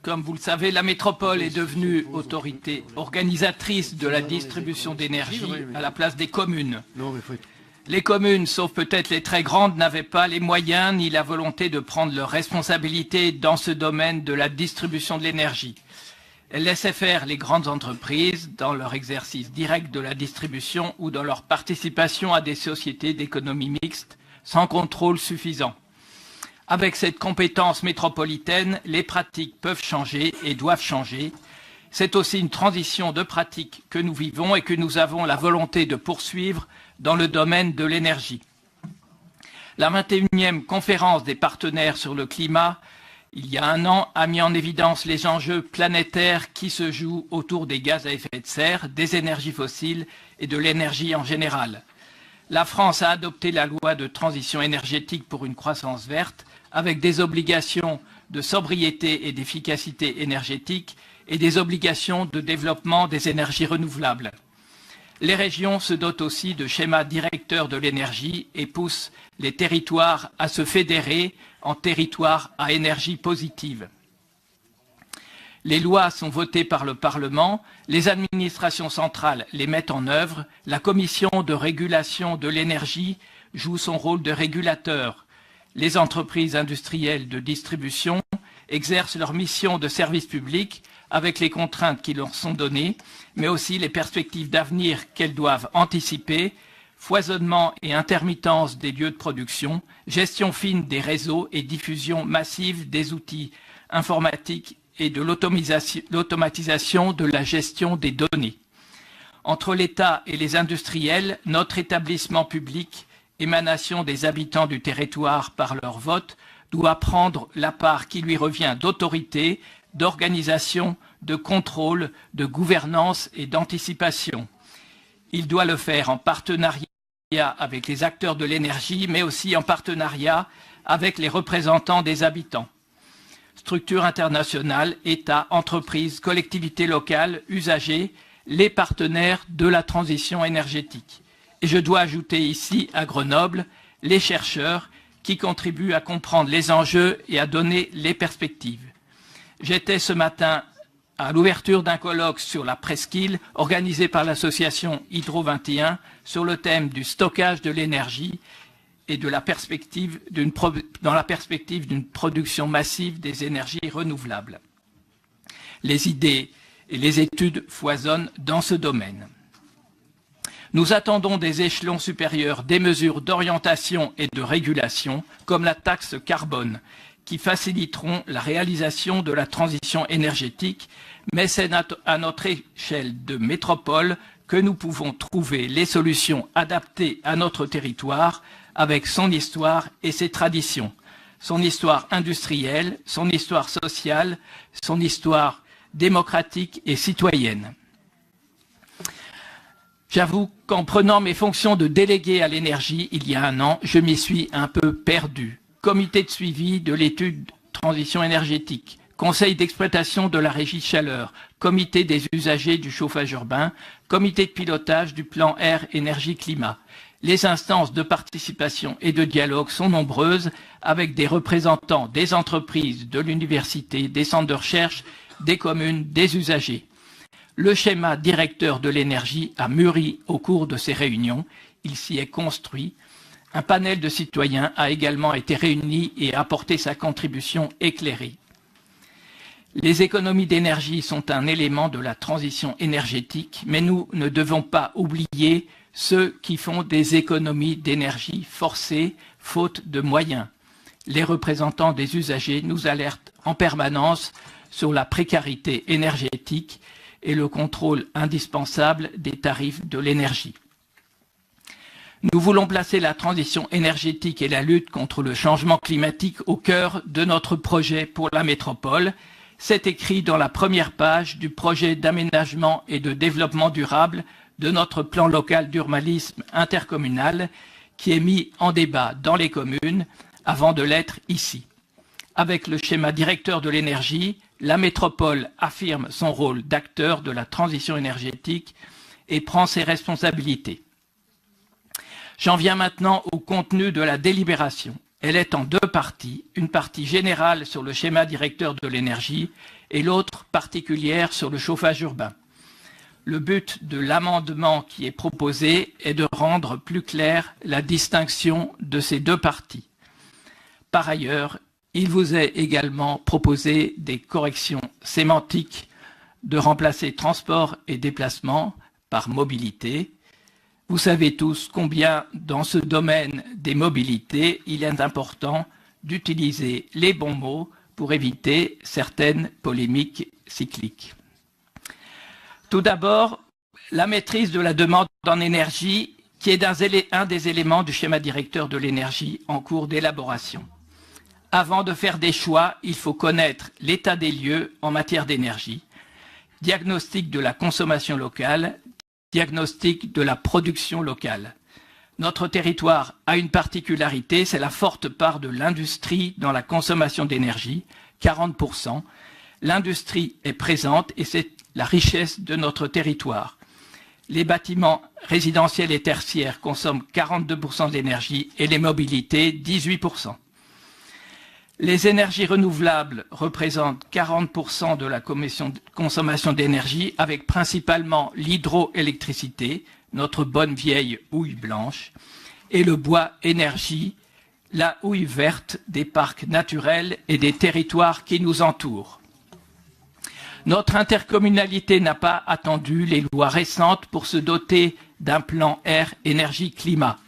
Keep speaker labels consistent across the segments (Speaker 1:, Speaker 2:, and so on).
Speaker 1: Comme vous le savez, la métropole est devenue autorité organisatrice de la distribution d'énergie à la place des communes. Les communes, sauf peut-être les très grandes, n'avaient pas les moyens ni la volonté de prendre leurs responsabilités dans ce domaine de la distribution de l'énergie. Elles laissaient faire les grandes entreprises dans leur exercice direct de la distribution ou dans leur participation à des sociétés d'économie mixte sans contrôle suffisant. Avec cette compétence métropolitaine, les pratiques peuvent changer et doivent changer. C'est aussi une transition de pratiques que nous vivons et que nous avons la volonté de poursuivre dans le domaine de l'énergie. La 21e conférence des partenaires sur le climat, il y a un an, a mis en évidence les enjeux planétaires qui se jouent autour des gaz à effet de serre, des énergies fossiles et de l'énergie en général. La France a adopté la loi de transition énergétique pour une croissance verte, avec des obligations de sobriété et d'efficacité énergétique et des obligations de développement des énergies renouvelables. Les régions se dotent aussi de schémas directeurs de l'énergie et poussent les territoires à se fédérer en territoires à énergie positive. Les lois sont votées par le Parlement, les administrations centrales les mettent en œuvre, la Commission de régulation de l'énergie joue son rôle de régulateur. Les entreprises industrielles de distribution exercent leur mission de service public avec les contraintes qui leur sont données, mais aussi les perspectives d'avenir qu'elles doivent anticiper, foisonnement et intermittence des lieux de production, gestion fine des réseaux et diffusion massive des outils informatiques et de l'automatisation de la gestion des données. Entre l'État et les industriels, notre établissement public, émanation des habitants du territoire par leur vote, doit prendre la part qui lui revient d'autorité, d'organisation, de contrôle, de gouvernance et d'anticipation. Il doit le faire en partenariat avec les acteurs de l'énergie, mais aussi en partenariat avec les représentants des habitants. Structures internationales, États, entreprises, collectivités locales, usagers, les partenaires de la transition énergétique. Et je dois ajouter ici, à Grenoble, les chercheurs qui contribuent à comprendre les enjeux et à donner les perspectives. J'étais ce matin à l'ouverture d'un colloque sur la presqu'île organisé par l'association Hydro 21 sur le thème du stockage de l'énergie et de la perspective dans la perspective d'une production massive des énergies renouvelables. Les idées et les études foisonnent dans ce domaine. Nous attendons des échelons supérieurs des mesures d'orientation et de régulation, comme la taxe carbone, qui faciliteront la réalisation de la transition énergétique, mais c'est à notre échelle de métropole que nous pouvons trouver les solutions adaptées à notre territoire, avec son histoire et ses traditions, son histoire industrielle, son histoire sociale, son histoire démocratique et citoyenne. J'avoue qu'en prenant mes fonctions de délégué à l'énergie il y a un an, je m'y suis un peu perdu. Comité de suivi de l'étude transition énergétique, conseil d'exploitation de la régie chaleur, comité des usagers du chauffage urbain, comité de pilotage du plan air énergie climat. Les instances de participation et de dialogue sont nombreuses avec des représentants des entreprises, de l'université, des centres de recherche, des communes, des usagers. Le schéma directeur de l'énergie a mûri au cours de ces réunions. Il s'y est construit. Un panel de citoyens a également été réuni et a apporté sa contribution éclairée. Les économies d'énergie sont un élément de la transition énergétique, mais nous ne devons pas oublier ceux qui font des économies d'énergie forcées, faute de moyens. Les représentants des usagers nous alertent en permanence sur la précarité énergétique et le contrôle indispensable des tarifs de l'énergie. Nous voulons placer la transition énergétique et la lutte contre le changement climatique au cœur de notre projet pour la métropole. C'est écrit dans la première page du projet d'aménagement et de développement durable de notre plan local d'urbanisme intercommunal qui est mis en débat dans les communes avant de l'être ici. Avec le schéma directeur de l'énergie, la métropole affirme son rôle d'acteur de la transition énergétique et prend ses responsabilités. J'en viens maintenant au contenu de la délibération. Elle est en deux parties, une partie générale sur le schéma directeur de l'énergie et l'autre particulière sur le chauffage urbain. Le but de l'amendement qui est proposé est de rendre plus claire la distinction de ces deux parties. Par ailleurs, il vous est également proposé des corrections sémantiques, de remplacer transport et déplacement par mobilité. Vous savez tous combien dans ce domaine des mobilités, il est important d'utiliser les bons mots pour éviter certaines polémiques cycliques. Tout d'abord, la maîtrise de la demande en énergie, qui est un des éléments du schéma directeur de l'énergie en cours d'élaboration. Avant de faire des choix, il faut connaître l'état des lieux en matière d'énergie, diagnostic de la consommation locale, diagnostic de la production locale. Notre territoire a une particularité, c'est la forte part de l'industrie dans la consommation d'énergie, 40%. L'industrie est présente et c'est la richesse de notre territoire. Les bâtiments résidentiels et tertiaires consomment 42% de l'énergie et les mobilités 18%. Les énergies renouvelables représentent 40% de la consommation d'énergie, avec principalement l'hydroélectricité, notre bonne vieille houille blanche, et le bois énergie, la houille verte des parcs naturels et des territoires qui nous entourent. Notre intercommunalité n'a pas attendu les lois récentes pour se doter d'un plan air, énergie, climat.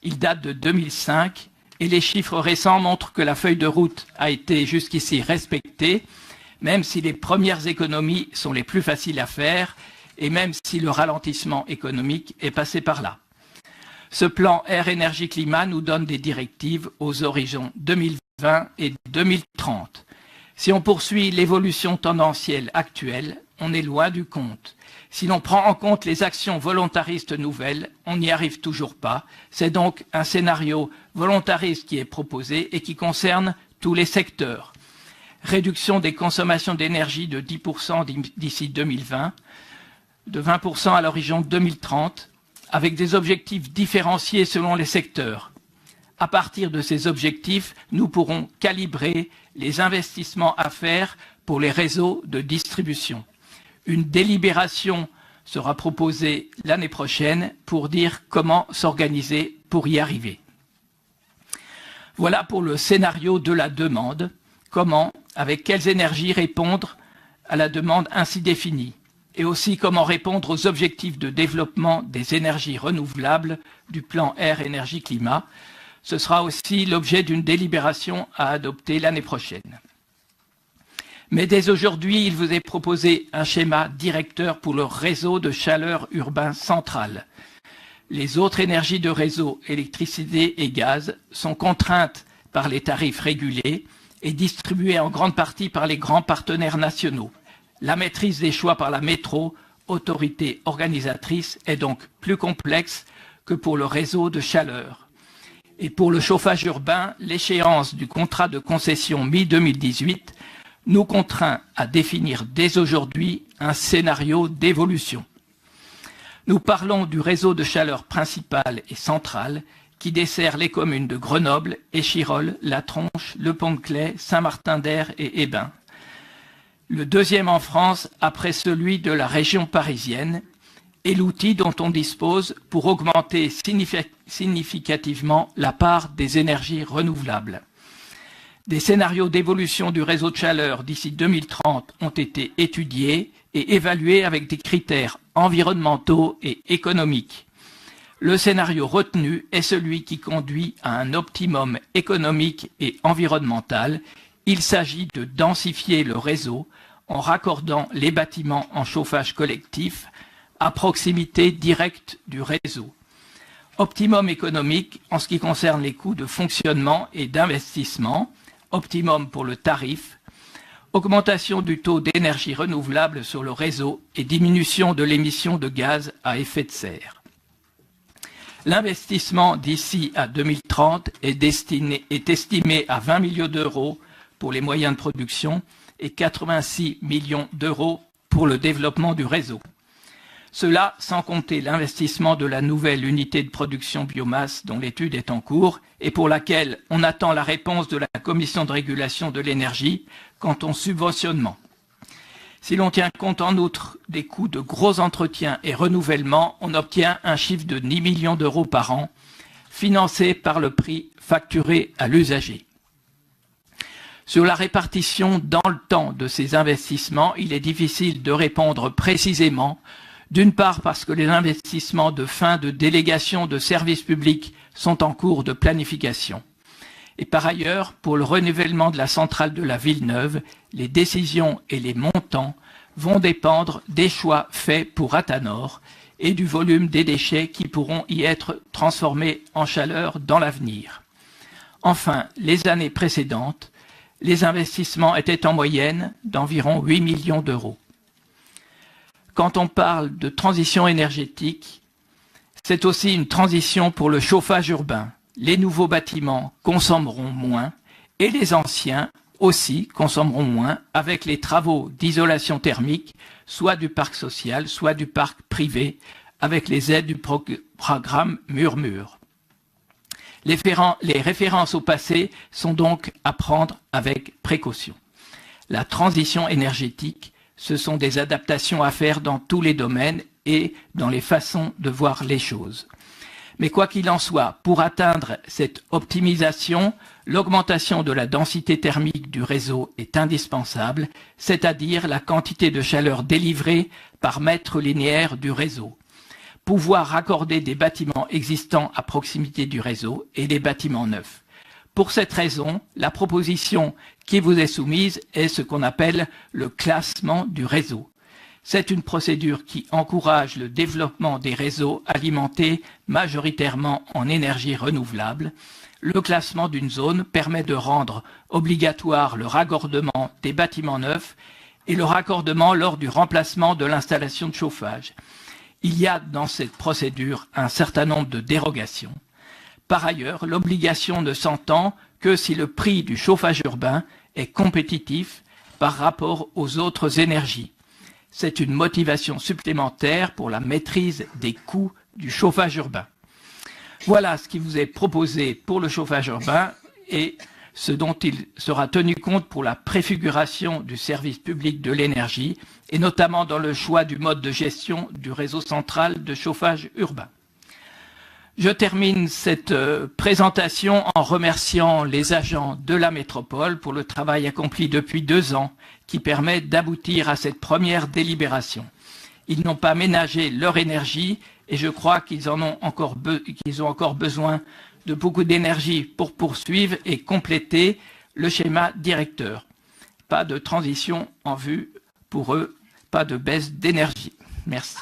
Speaker 1: Il date de 2005 et les chiffres récents montrent que la feuille de route a été jusqu'ici respectée, même si les premières économies sont les plus faciles à faire et même si le ralentissement économique est passé par là. Ce plan air, énergie, climat nous donne des directives aux horizons 2020 et 2030. Si on poursuit l'évolution tendancielle actuelle, on est loin du compte. Si l'on prend en compte les actions volontaristes nouvelles, on n'y arrive toujours pas. C'est donc un scénario volontariste qui est proposé et qui concerne tous les secteurs. Réduction des consommations d'énergie de 10% d'ici 2020, de 20% à l'horizon 2030, avec des objectifs différenciés selon les secteurs. À partir de ces objectifs, nous pourrons calibrer les investissements à faire pour les réseaux de distribution. Une délibération sera proposée l'année prochaine pour dire comment s'organiser pour y arriver. Voilà pour le scénario de la demande. Comment, avec quelles énergies répondre à la demande ainsi définie, et aussi comment répondre aux objectifs de développement des énergies renouvelables du plan air, énergie, climat. Ce sera aussi l'objet d'une délibération à adopter l'année prochaine. Mais dès aujourd'hui, il vous est proposé un schéma directeur pour le réseau de chaleur urbain central. Les autres énergies de réseau, électricité et gaz, sont contraintes par les tarifs régulés et distribuées en grande partie par les grands partenaires nationaux. La maîtrise des choix par la métro, autorité organisatrice, est donc plus complexe que pour le réseau de chaleur. Et pour le chauffage urbain, l'échéance du contrat de concession mi-2018 nous contraint à définir dès aujourd'hui un scénario d'évolution. Nous parlons du réseau de chaleur principal et central qui dessert les communes de Grenoble, Échirolles, La Tronche, Le Pont-de-Claix, Saint-Martin-d'Hères et Hébin. Le deuxième en France après celui de la région parisienne et l'outil dont on dispose pour augmenter significativement la part des énergies renouvelables. Des scénarios d'évolution du réseau de chaleur d'ici 2030 ont été étudiés et évalués avec des critères environnementaux et économiques. Le scénario retenu est celui qui conduit à un optimum économique et environnemental. Il s'agit de densifier le réseau en raccordant les bâtiments en chauffage collectif à proximité directe du réseau. Optimum économique en ce qui concerne les coûts de fonctionnement et d'investissement, optimum pour le tarif, augmentation du taux d'énergie renouvelable sur le réseau et diminution de l'émission de gaz à effet de serre. L'investissement d'ici à 2030 est estimé à 20 millions d'euros pour les moyens de production et 86 millions d'euros pour le développement du réseau. Cela sans compter l'investissement de la nouvelle unité de production biomasse dont l'étude est en cours et pour laquelle on attend la réponse de la Commission de régulation de l'énergie quant au subventionnement. Si l'on tient compte en outre des coûts de gros entretiens et renouvellement, on obtient un chiffre de 10 millions d'euros par an, financé par le prix facturé à l'usager. Sur la répartition dans le temps de ces investissements, il est difficile de répondre précisément, d'une part parce que les investissements de fin de délégation de services publics sont en cours de planification. Et par ailleurs, pour le renouvellement de la centrale de la Villeneuve, les décisions et les montants vont dépendre des choix faits pour Atanor et du volume des déchets qui pourront y être transformés en chaleur dans l'avenir. Enfin, les années précédentes, les investissements étaient en moyenne d'environ 8 millions d'euros. Quand on parle de transition énergétique, c'est aussi une transition pour le chauffage urbain. Les nouveaux bâtiments consommeront moins et les anciens aussi consommeront moins avec les travaux d'isolation thermique, soit du parc social, soit du parc privé, avec les aides du programme Murmure. Les références au passé sont donc à prendre avec précaution. La transition énergétique, ce sont des adaptations à faire dans tous les domaines et dans les façons de voir les choses. Mais quoi qu'il en soit, pour atteindre cette optimisation, l'augmentation de la densité thermique du réseau est indispensable, c'est-à-dire la quantité de chaleur délivrée par mètre linéaire du réseau. Pouvoir raccorder des bâtiments existants à proximité du réseau et des bâtiments neufs. Pour cette raison, la proposition qui vous est soumise est ce qu'on appelle le classement du réseau. C'est une procédure qui encourage le développement des réseaux alimentés majoritairement en énergie renouvelable. Le classement d'une zone permet de rendre obligatoire le raccordement des bâtiments neufs et le raccordement lors du remplacement de l'installation de chauffage. Il y a dans cette procédure un certain nombre de dérogations. Par ailleurs, l'obligation ne s'entend que si le prix du chauffage urbain est compétitif par rapport aux autres énergies. C'est une motivation supplémentaire pour la maîtrise des coûts du chauffage urbain. Voilà ce qui vous est proposé pour le chauffage urbain et ce dont il sera tenu compte pour la préfiguration du service public de l'énergie et notamment dans le choix du mode de gestion du réseau central de chauffage urbain. Je termine cette présentation en remerciant les agents de la métropole pour le travail accompli depuis 2 ans qui permet d'aboutir à cette première délibération. Ils n'ont pas ménagé leur énergie et je crois qu'ils ont encore besoin de beaucoup d'énergie pour poursuivre et compléter le schéma directeur. Pas de transition en vue pour eux, pas de baisse d'énergie. Merci.